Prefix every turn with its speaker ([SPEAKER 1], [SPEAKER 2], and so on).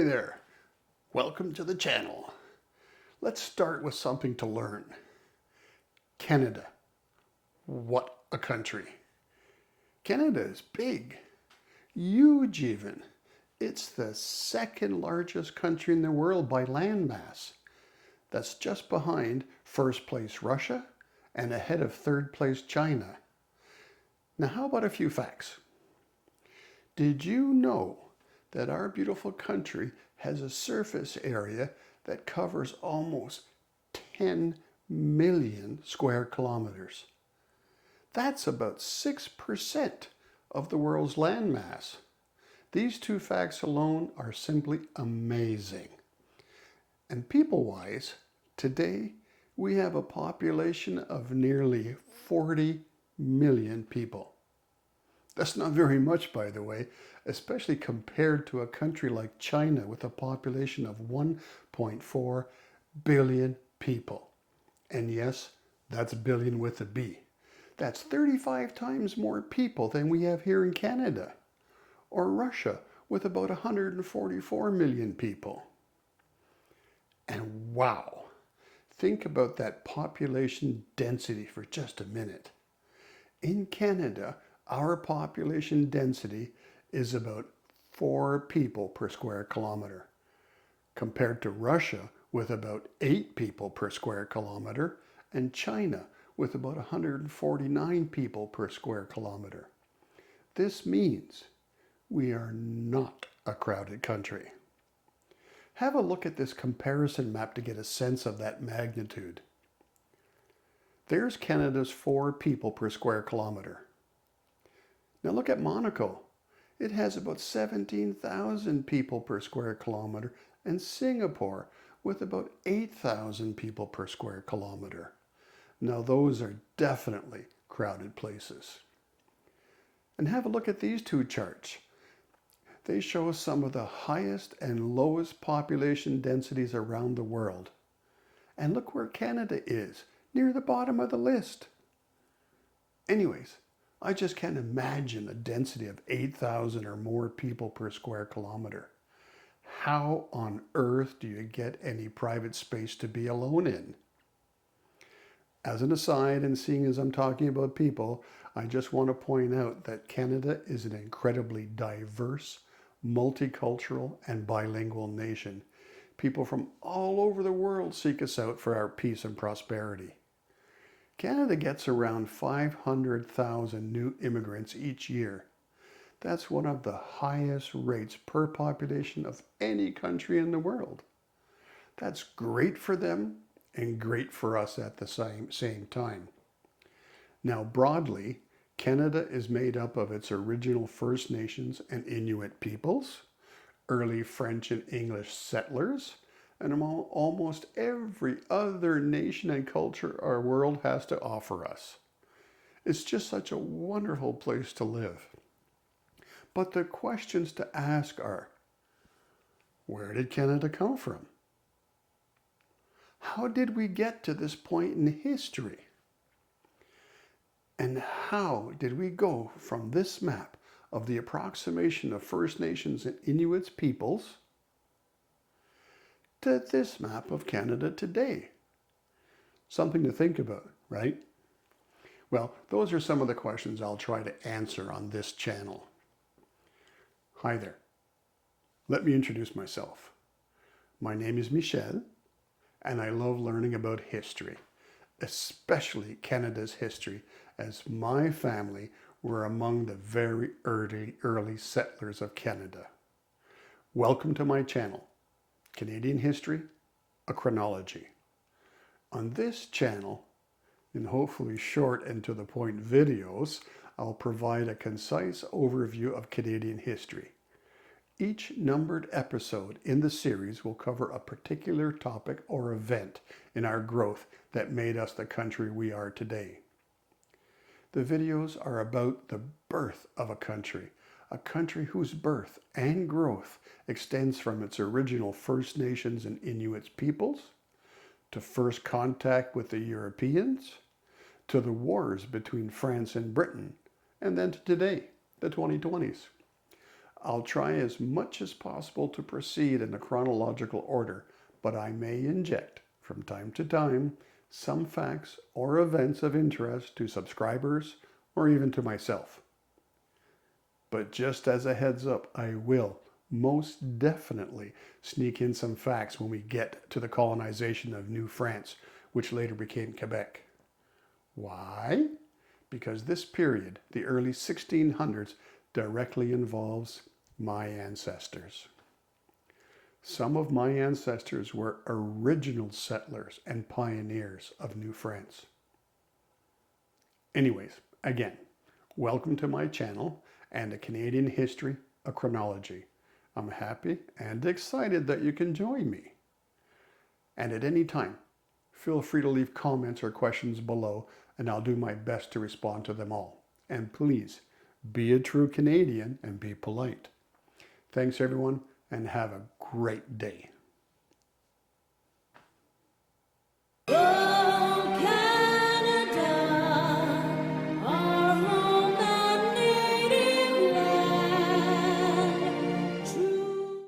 [SPEAKER 1] Hi there. Welcome to the channel. Let's start with something to learn. Canada. What a country. Canada is big. Huge even. It's the second largest country in the world by landmass. That's just behind first place Russia and ahead of third place China. Now how about a few facts? Did you know that our beautiful country has a surface area that covers almost 10 million square kilometers? That's about 6% of the world's landmass. These two facts alone are simply amazing. And people-wise, today we have a population of nearly 40 million people. That's not very much, by the way, especially compared to a country like China with a population of 1.4 billion people. And yes, that's billion with a B. That's 35 times more people than we have here in Canada. Or Russia with about 144 million people. And wow, think about that population density for just a minute. In Canada, our population density is about 4 people per square kilometer, compared to Russia with about 8 people per square kilometer and China with about 149 people per square kilometer. This means we are not a crowded country. Have a look at this comparison map to get a sense of that magnitude. There's Canada's 4 people per square kilometer. Now look at Monaco. It has about 17,000 people per square kilometer, and Singapore with about 8,000 people per square kilometer. Now those are definitely crowded places. And have a look at these two charts. They show some of the highest and lowest population densities around the world. And look where Canada is, near the bottom of the list. Anyways, I just can't imagine a density of 8,000 or more people per square kilometer. How on earth do you get any private space to be alone in? As an aside, and seeing as I'm talking about people, I just want to point out that Canada is an incredibly diverse, multicultural, and bilingual nation. People from all over the world seek us out for our peace and prosperity. Canada gets around 500,000 new immigrants each year. That's one of the highest rates per population of any country in the world. That's great for them and great for us at the same time. Now, broadly, Canada is made up of its original First Nations and Inuit peoples, early French and English settlers, and almost every other nation and culture our world has to offer us. It's just such a wonderful place to live. But the questions to ask are, where did Canada come from? How did we get to this point in history? And how did we go from this map of the approximation of First Nations and Inuit peoples to this map of Canada today? Something to think about, right? Well, those are some of the questions I'll try to answer on this channel. Hi there. Let me introduce myself. My name is Michel, and I love learning about history, especially Canada's history, as my family were among the very early settlers of Canada. Welcome to my channel, Canadian History, a Chronology. On this channel, in hopefully short and to the point videos, I'll provide a concise overview of Canadian history. Each numbered episode in the series will cover a particular topic or event in our growth that made us the country we are today. The videos are about the birth of a country whose birth and growth extends from its original First Nations and Inuit peoples, to first contact with the Europeans, to the wars between France and Britain, and then to today, the 2020s. I'll try as much as possible to proceed in a chronological order, but I may inject, from time to time, some facts or events of interest to subscribers or even to myself. But just as a heads up, I will most definitely sneak in some facts when we get to the colonization of New France, which later became Quebec. Why? Because this period, the early 1600s, directly involves my ancestors. Some of my ancestors were original settlers and pioneers of New France. Anyways, again, welcome to my channel and a Canadian history, a chronology. I'm happy and excited that you can join me. And at any time, feel free to leave comments or questions below, and I'll do my best to respond to them all. And please, be a true Canadian and be polite. Thanks everyone, and have a great day.